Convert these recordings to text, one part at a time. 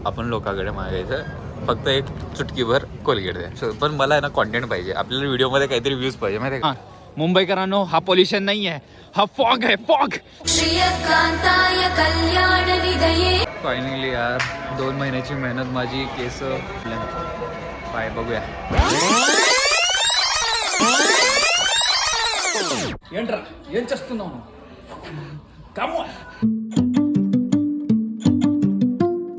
आपण लोकांकडे मागायचं फक्त एक चुटकीभर कोलगेट द्या. पण मला आहे ना कॉन्टेंट पाहिजे, आपल्याला व्हिडिओमध्ये काहीतरी व्ह्यूज पाहिजे माहिती आहे का. मुंबईकरांनो, हा पॉल्युशन नाही आहे, हा फॉग आहे, फॉग. फायनली यार 2 महिन्याची मेहनत माझी, केस पाय बघूया.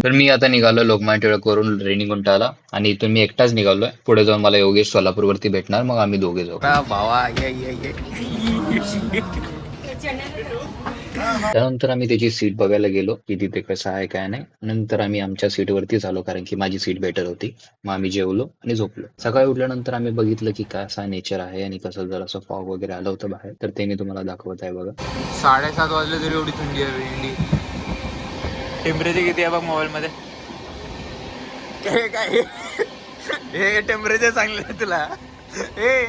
तर मी आता निघालो लोकमान्य टिळकवरून रेणीगुंटाला आणि इथून मी एकटाच निघालोय. पुढे जाऊन मला योगेश सोलापूरवरती भेटणार, मग आम्ही दोघे जाऊ. भावा त्यानंतर आम्ही त्याची सीट बघायला गेलो की तिथे कसं आहे काय नाही. नंतर आम्ही आमच्या सीटवरतीच आलो कारण की माझी सीट बेटर होती. मग आम्ही जेवलो आणि झोपलो. सकाळी उठल्यानंतर आम्ही बघितलं की कसा नेचर आहे आणि कसं जर असं फॉग वगैरे आलं होतं बाहेर, तर ते मी तुम्हाला दाखवत आहे बघा. 7:30 वाजले तरी एवढी थंडी आहे. टेम्परेचर किती आहे बघ मोबाईल मध्ये. काय हे टेम्परेचर चांगलं आहे तुला. हे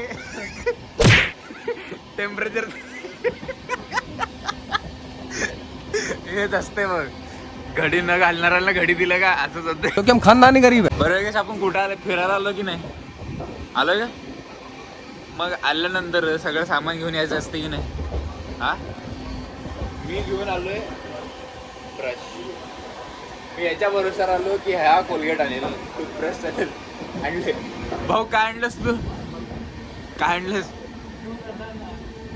टेम्परेचर हेच असते बघ. घडी न घालणाऱ्याला घडी दिलं का असंच होतं. हम खानदानी गरीब है. बरोबर. आपण कुठं आलं, फिरायला आलो की नाही, आलोय का. मग आल्यानंतर सगळं सामान घेऊन यायचं असते की नाही. हा मी घेऊन आलोय ब्रश. मी याच्या भरोशावर आलो की ह्या कोलगेट आणेल, टूथब्रश आणले. भाऊ काय आणलंस तू, काय आणलंस.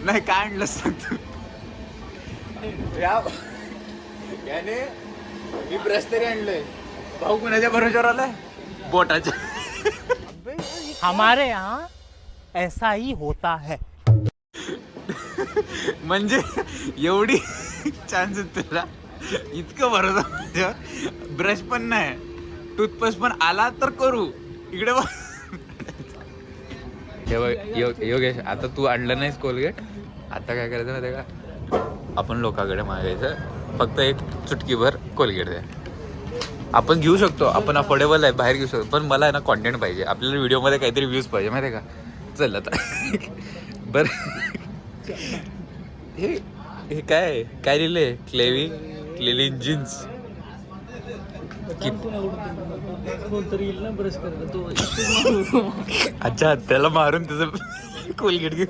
नाही काय आणलंस सांग तू. याने मी ब्रश तरी आणलोय. भाऊ कुणाच्या भरोशावर आलाय, बोटाच्या. हमारे यहाँ ऐसा ही होता है. म्हणजे एवढी चान्सेस तुला, इतकं भरोसा. ब्रश पण नाही, टूथपेस्ट पण आला तर करू. इकडे बघ. योगेश, आता तू आणलं नाहीस कोलगेट, आता काय करायचं माहिती आहे का, आपण लोकांकडे मागायचं फक्त एक चुटकीभर कोलगेट द्या. आपण घेऊ शकतो, आपण अफोर्डेबल आहे, बाहेर घेऊ शकतो. पण मला आहे ना कॉन्टेंट पाहिजे, आपल्याला व्हिडिओमध्ये काहीतरी व्ह्यूज पाहिजे माहिती आहे का. चल आता बरं. हे काय काय लिहिलंय, क्लेविन जीन्स. अच्छा, त्याला मारून त्याचं कोलगेट घेऊ.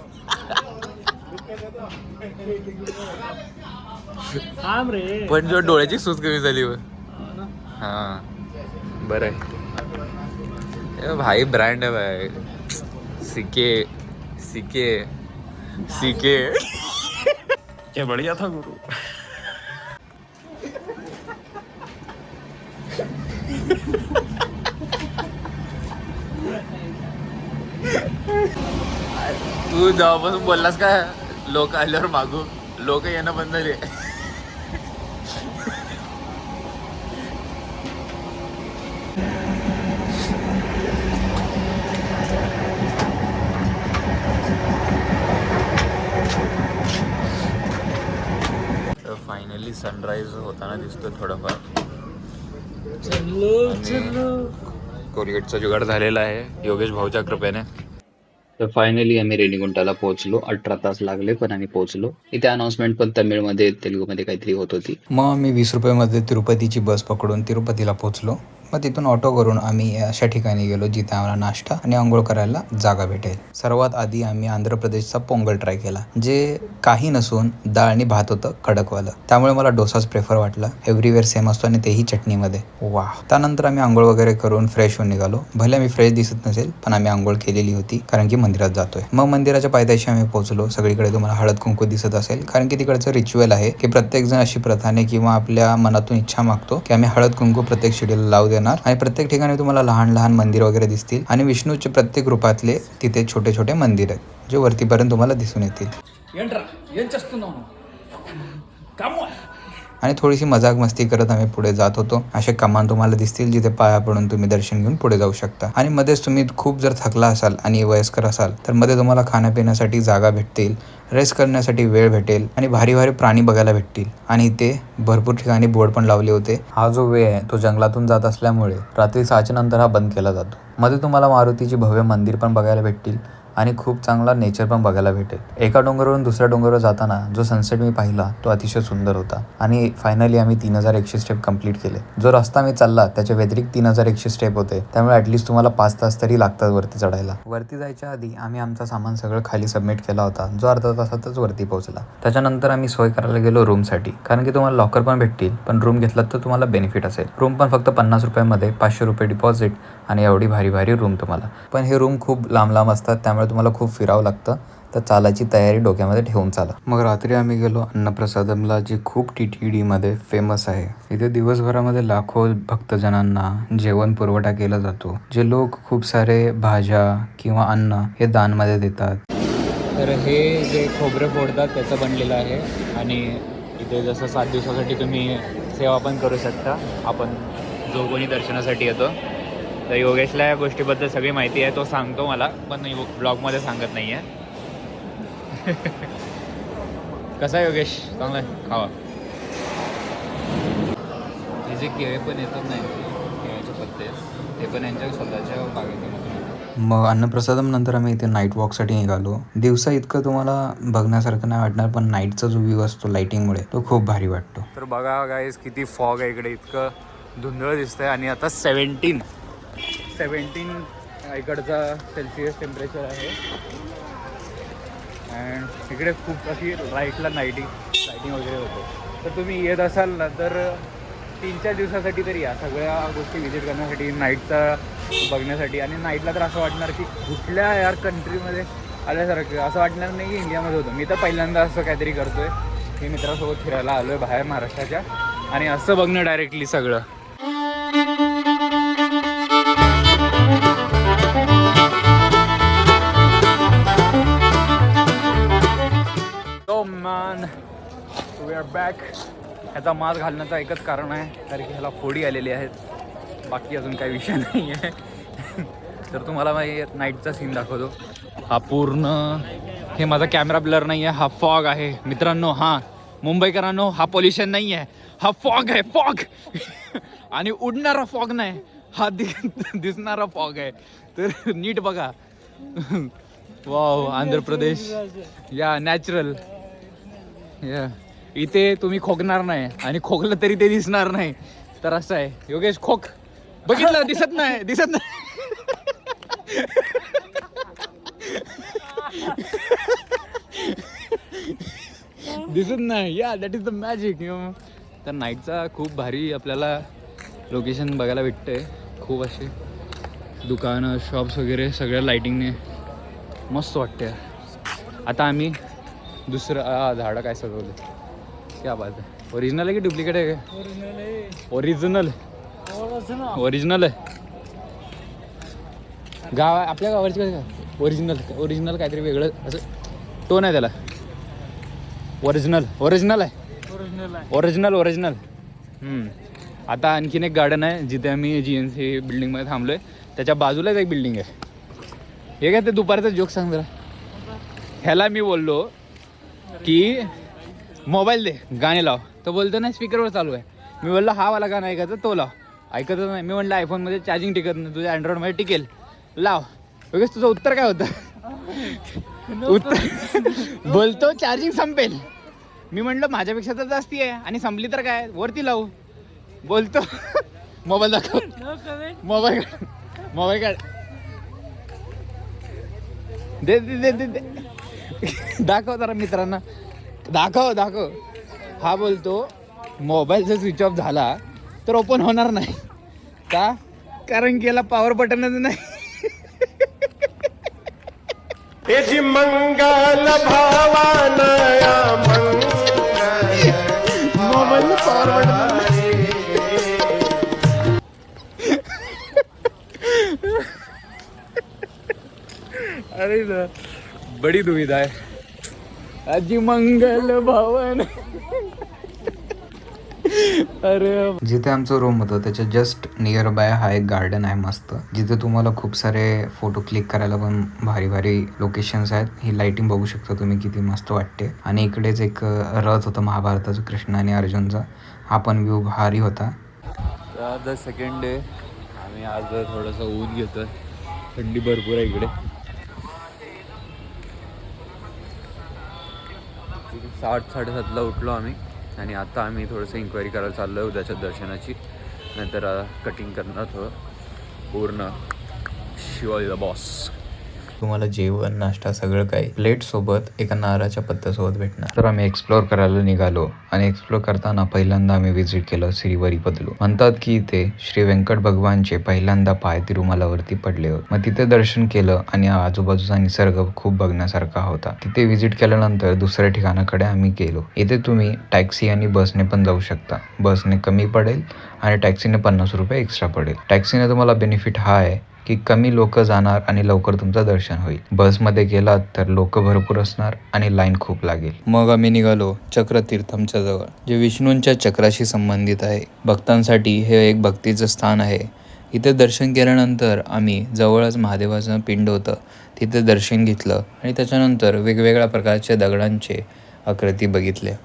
पण जो डोळ्याची सूज कमी झाली व. हा बरं आहे भाई, ब्रँड आहे भाई. सीके सीके सीके क्या बढ़िया था गुरु. तू जेव्हापासून बोललास का लोक आल्यावर मागू, लोक येणं बंद झाले. फायनली सनराइज होताना दिसतो थोडंफार. कोलगेटचा जुगाड झालेला आहे योगेश भाऊच्या कृपेने. तर फायनली आम्ही रेणीगुंटाला पोहोचलो. 18 तास लागले पण आम्ही पोहोचलो. इथे अनाउन्समेंट पण तमिळमध्ये तेलुगूमध्ये काहीतरी होत होती. मग आम्ही 20 रुपयामध्ये तिरुपतीची बस पकडून तिरुपतीला पोहोचलो. मग तिथून ऑटो करून आम्ही अशा ठिकाणी गेलो जिथे आम्हाला नाश्ता आणि आंघोळ करायला जागा भेटेल. सर्वात आधी आम्ही आंध्र प्रदेशचा पोंगल ट्राय केला, जे काही नसून डाळ आणि भात होतं कडकवालं. त्यामुळे मला डोसाच प्रेफर वाटला. एव्हरीवेअर सेम असतो आणि तेही चटणीमध्ये. वाह. त्यानंतर आम्ही आंघोळ वगैरे करून फ्रेश होऊन निघालो. भले आम्ही फ्रेश दिसत नसेल पण आम्ही आंघोळ केलेली होती कारण की मंदिरात जातोय. मग मंदिराच्या पायथ्याशी आम्ही पोहोचलो. सगळीकडे तुम्हाला हळद कुंकू दिसत असेल कारण की तिकडचं रिच्युअल आहे की प्रत्येक जण अशी प्रथाने किंवा आपल्या मनातून इच्छा मागतो की आम्ही हळद कुंकू प्रत्येक शिडीला लावू देणार. आणि प्रत्येक ठिकाणी तुम्हाला लहान लहान मंदिर वगैरे दिसतील आणि विष्णूचे प्रत्येक रूपातले तिथे छोटे छोटे मंदिर आहेत जे वरतीपर्यंत तुम्हाला दिसून येतील. आणि थोडीशी मजाक मस्ती करत आम्ही पुढे जात होतो. असे कमान तुम्हाला दिसतील जिथे पाया पडून तुम्ही दर्शन घेऊन पुढे जाऊ शकता. आणि मध्येच तुम्ही खूप जर थकला असाल आणि वयस्कर असाल तर मध्ये तुम्हाला खाण्यापिण्यासाठी जागा भेटतील, रेस्ट करण्यासाठी वेळ भेटेल आणि भारी भारी प्राणी बघायला भेटतील. आणि इथे भरपूर ठिकाणी बोर्ड पण लावले होते. हा जो वे आहे तो जंगलातून जात असल्यामुळे रात्री 6च्या नंतर हा बंद केला जातो. मध्ये तुम्हाला मारुतीची भव्य मंदिर पण बघायला भेटतील आणि खूप चांगला नेचर पण बघायला भेटेल. एका डोंगरावरून दुसऱ्या डोंगरावर जाताना जो सनसेट मी पाहिला तो अतिशय सुंदर होता. आणि फायनली आम्ही 3100 स्टेप कंप्लीट केले. जो रस्ता मी चालला त्याच्या व्यतिरिक्त 3100 स्टेप होते, त्यामुळे ॲटलिस्ट तुम्हाला 5 तास तरी लागतात वरती चढायला. वरती जायच्या आधी आम्ही आमचा सामान सगळं खाली सबमिट केला होता, जो अर्धा तासातच वरती पोहोचला. त्याच्यानंतर आम्ही सोय करायला गेलो रूमसाठी, कारण की तुम्हाला लॉकर पण भेटतील, पण रूम घेतलात तर तुम्हाला बेनिफिट असेल. रूम पण फक्त 50 रुपयांमध्ये 500 रुपये डिपॉझिट आणि एवढी भारी भारी रूम तुम्हाला. पण हे रूम खूप लांब लांब असतात, त्यामुळे तुम्हाला खूप फिरावं लागतं, तर चालायची तयारी डोक्यामध्ये ठेवून चाला. मग रात्री आम्ही गेलो अन्नप्रसादमला, जे खूप TTDमध्ये फेमस आहे. इथे दिवसभरामध्ये लाखो भक्तजनांना जेवण पुरवठा केला जातो. जे लोक खूप सारे भाज्या किंवा अन्न हे दानमध्ये देतात. तर हे जे खोबरं फोडतात त्याचं बनलेलं आहे आणि इथे जसं 7 दिवसासाठी तुम्ही सेवा पण करू शकता. आपण जो कोणी दर्शनासाठी येतो, तर योगेशला या गोष्टीबद्दल सगळी माहिती आहे, तो सांगतो मला, पण ब्लॉगमध्ये सांगत नाही आहे. कसा आहे योगेश? चांगला आहे, खावा. हे जे केळे पण येतात नाही, केळ्याचे पत्ते, ते पण यांच्या स्वतःच्या बागेतून. मग अन्नप्रसादम नंतर आम्ही इथे नाईट वॉकसाठी निघालो. दिवसा इतकं तुम्हाला बघण्यासारखं नाही वाटणार, पण नाईटचा जो व्ह्यू असतो लाईटिंगमुळे तो खूप भारी वाटतो. तर बघा गाईस, किती फॉग आहे इकडे, इतकं धुंदळ दिसतंय. आणि आता 17 इकडचा सेल्सिअस टेम्परेचर आहे. अँड इकडे खूप अशी लाईटला लाईटिंग वगैरे होते. तर तुम्ही येत असाल ना, तर 3-4 दिवसासाठी तरी या सगळ्या गोष्टी व्हिजिट करण्यासाठी, नाईटचा बघण्यासाठी. आणि नाईटला तर असं वाटणार की कुठल्या यार कंट्रीमध्ये आल्यासारखं, असं वाटणार नाही की इंडियामध्ये होतं. मी तर पहिल्यांदा असं काहीतरी करतो आहे, मी मित्रासोबत फिरायला आलो आहे बाहेर महाराष्ट्राच्या, आणि असं बघणं डायरेक्टली सगळं. So man, we are back. ह्याचा मास्क घालण्याचं एकच कारण आहे, कारण की ह्याला फोडी आलेली आहेत, बाकी अजून काही विषय नाही आहे. तर तुम्हाला मी नाईटचा सीन दाखवतो. हा पूर्ण, हे माझा कॅमेरा ब्लर नाही आहे, हा फॉग आहे मित्रांनो. हां मुंबईकरांनो, हा पॉल्युशन नाही आहे, हा फॉग आहे, फॉग. आणि उडणारा फॉग नाही, हा दिसणारा फॉग आहे. तर नीट बघा. वाव, आंध्र प्रदेश, या नॅचरल. या इथे तुम्ही खोकणार नाही, आणि खोकलं तरी ते दिसणार नाही. तर असं आहे. योगेश खोक, बघितलं, दिसत नाही, दिसत नाही. दिसत नाही. या दॅट इज द मॅजिक. तर नाईटचा खूप भारी आपल्याला लोकेशन बघायला भेटतंय. खूप असे दुकानं, शॉप्स वगैरे सगळ्या लाईटिंगने मस्त वाटते. आता आम्ही दुसरं झाडं काय सजवलं, क्या बात आहे. ओरिजिनल आहे की डुप्लिकेट आहे काय? ओरिजिनल आहे. आपल्या गावाची काय ओरिजिनल काहीतरी वेगळं असं टोन आहे त्याला. ओरिजिनल आहे. आता आणखीन एक गार्डन आहे जिथे आम्ही GNC बिल्डिंगमध्ये थांबलोय. त्याच्या बाजूलाच एक बिल्डिंग आहे. हे काय ते दुपारचा जोक सांग जरा. ह्याला मी बोललो की मोबाईल दे, गाणे लाव. तो बोलतो नाही स्पीकरवर चालू आहे. मी बोललो हा वाला गाणं ऐकायचं, तो लाव. ऐकतच नाही. मी म्हटलं आयफोनमध्ये चार्जिंग टिकत नाही, तुझ्या अँड्रॉइडमध्ये टिकेल, लाव. बघच तुझं उत्तर काय होतं? उत्तर बोलतो चार्जिंग संपेल. मी म्हटलं माझ्यापेक्षा तर जास्ती आहे, आणि संपली तर काय, वरती लावू. बोलतो मोबाईल दाखव, मोबाईल काढ, दे दे दे दे दाखव जरा मित्रांना, दाखव. हा बोलतो मोबाईल जर स्विच ऑफ झाला तर ओपन होणार नाही का, कारण की याला पॉवर बटनच नाही. मंगल भावानया मोबाईल पॉवर बटन. अरे बड़ी दुविधा है. अजी मंगल भवन. अरे जिथे आमचं रूम होतं त्याच्या जस्ट नियर बाय हा एक गार्डन आहे मस्त, जिथे तुम्हाला खूप सारे फोटो क्लिक करायला पण भारी भारी लोकेशन्स आहेत. ही लाइटिंग बघू शकता तुम्ही, किती मस्त वाटते. आणि इकडेच एक रथ होतं महाभारताचं, कृष्ण आणि अर्जुनचा. हा पण व्ह्यू भारी होता. The second day. आम्ही आज थोडंसं ऊन घेतोय, थंडी भरपूर आहे इकडे. 7:30ला उठलो आम्ही आणि आता आम्ही थोडंसं इन्क्वायरी करायला चाललो आहे उद्याच्या दर्शनाची. नंतर कटिंग करणार थोडं पूर्ण शिवाय द बॉस. तुम्हाला जेवण नाश्ता सगळं काही प्लेट सोबत एका नारळाच्या पत्त्यासोबत भेटणार. तर आम्ही एक्सप्लोअर करायला निघालो आणि एक्सप्लोअर करताना पहिल्यांदा आम्ही व्हिजिट केलं श्रीवरी पदलू. म्हणतात की इथे श्री व्यंकट भगवानचे पहिल्यांदा पाय तिरुमलावरती पडले होते. मग तिथे दर्शन केलं आणि आजूबाजूचा निसर्ग खूप बघण्यासारखा होता. तिथे व्हिजिट केल्यानंतर दुसऱ्या ठिकाणाकडे आम्ही गेलो. इथे तुम्ही टॅक्सी आणि बसने पण जाऊ शकता. बसने कमी पडेल आणि टॅक्सीने 50 रुपये एक्स्ट्रा पडेल. टॅक्सीने तुम्हाला बेनिफिट हा आहे की कमी लोक जाणार आणि लवकर तुमचं दर्शन होईल. बसमध्ये गेलात तर लोक भरपूर असणार आणि लाईन खूप लागेल. मग आम्ही निघालो चक्रतीर्थमच्या जवळ, जे विष्णूंच्या चक्राशी संबंधित आहे. भक्तांसाठी हे एक भक्तीचं स्थान आहे. इथे दर्शन केल्यानंतर आम्ही जवळच महादेवाचं पिंड होतं, तिथे दर्शन घेतलं आणि त्याच्यानंतर वेगवेगळ्या प्रकारच्या दगडांचे आकृती बघितल्या.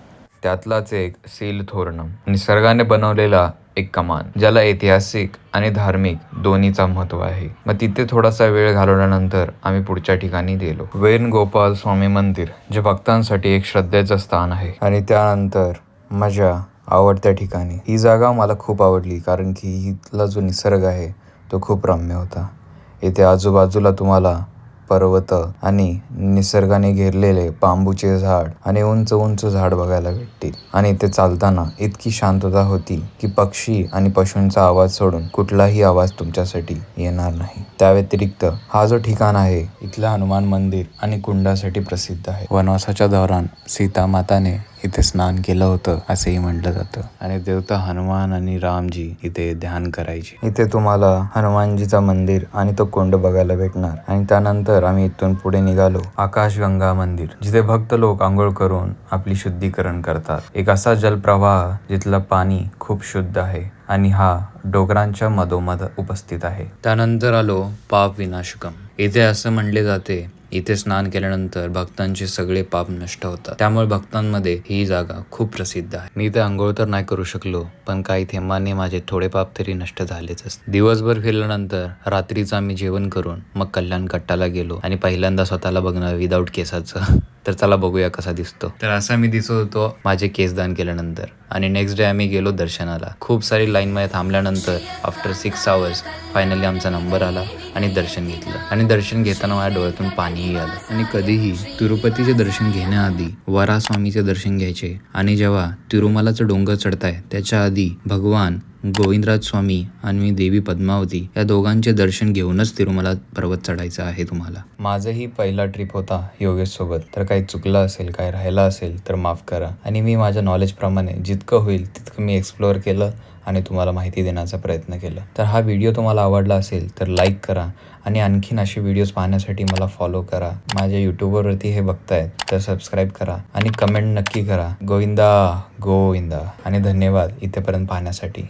त्यातलाच एक सील तोरणम, निसर्गाने बनवलेला एक कमान, ज्याला ऐतिहासिक आणि धार्मिक दोन्हीचा महत्त्व आहे. मग तिथे थोडासा वेळ घालवल्यानंतर आम्ही पुढच्या ठिकाणी गेलो. वेणुगोपाल स्वामी मंदिर, जे भक्तांसाठी एक श्रद्धेचं स्थान आहे. आणि त्यानंतर माझ्या आवडत्या ठिकाणी, ही जागा मला खूप आवडली कारण की इथला जो निसर्ग आहे तो खूप रम्य होता. इथे आजूबाजूला तुम्हाला पर्वत आणि निसर्गाने घेरलेले बांबूचे झाड आणि उंच उंच झाड बघायला भेटतील. आणि इथे चालताना इतकी शांतता होती की पक्षी आणि पशूंचा आवाज सोडून कुठलाही आवाज तुमच्यासाठी येणार नाही. त्या व्यतिरिक्त हा जो ठिकाण आहे, इथलं हनुमान मंदिर आणि कुंडासाठी प्रसिद्ध आहे. वनवासाच्या दौरान सीता माताने इथे स्नान केलं होतं असेही म्हटलं जातं. आणि देवता हनुमान आणि रामजी इथे ध्यान करायचे. इथे तुम्हाला हनुमानजीचा मंदिर आणि तो कुंड बघायला भेटणार. आणि त्यानंतर आम्ही इथून पुढे निघालो आकाशगंगा मंदिर, जिथे भक्त लोक आंघोळ करून आपली शुद्धीकरण करतात. एक असा जलप्रवाह जिथलं पाणी खूप शुद्ध आहे आणि हा डोंगरांच्या मधोमध उपस्थित आहे. त्यानंतर आलो पाप विनाशकम. इथे असं म्हणले जाते, इथे स्नान केल्यानंतर भक्तांचे सगळे पाप नष्ट होतात. त्यामुळे भक्तांमध्ये ही जागा खूप प्रसिद्ध आहे. मी इथे आंघोळ तर नाही करू शकलो, पण काही थेंबाने माझे थोडे पाप तरी नष्ट झालेच असते. दिवसभर फिरल्यानंतर रात्रीचं आम्ही जेवण करून मग कल्याण कट्टाला गेलो आणि पहिल्यांदा स्वतःला बघणार विदाऊट केसाचं. तर चला बघूया कसा दिसतो. तर असा मी दिसत होतो माझे केस दान केल्यानंतर. आणि नेक्स्ट डे आम्ही गेलो दर्शनाला. खूप सारी लाईनमध्ये थांबल्यानंतर आफ्टर 6 hours फायनली आमचा नंबर आला आणि दर्शन घेतलं. आणि दर्शन घेताना माझ्या डोळ्यातून पाणीही आलं. आणि कधीही तिरुपतीचे दर्शन घेण्याआधी वराहस्वामीचे दर्शन घ्यायचे. आणि जेव्हा तिरुमलाचं डोंगर चढताय त्याच्या आधी भगवान गोविंदराज स्वामी आणि देवी पद्मावती या दोघांचे दर्शन घेऊनच तिरुमला पर्वत चढायचं आहे तुम्हाला. माझंही पहिला ट्रिप होता योगेश सोबत. तर काही चुकलं असेल, काही राहिलं असेल तर माफ करा. आणि मी माझ्या नॉलेजप्रमाणे जितकं होईल तितकं मी एक्सप्लोअर केलं आणि तुम्हाला माहिती देण्याचा प्रयत्न केला. तर हा व्हिडिओ तुम्हाला आवडला असेल तर लाईक करा आणि आणखीन असे व्हिडिओज पाहण्यासाठी मला फॉलो करा. माझ्या यूट्यूबवरती हे बघतायत तर सबस्क्राईब करा आणि कमेंट नक्की करा. गोविंदा गोविंदा. आणि धन्यवाद इथेपर्यंत पाहण्यासाठी.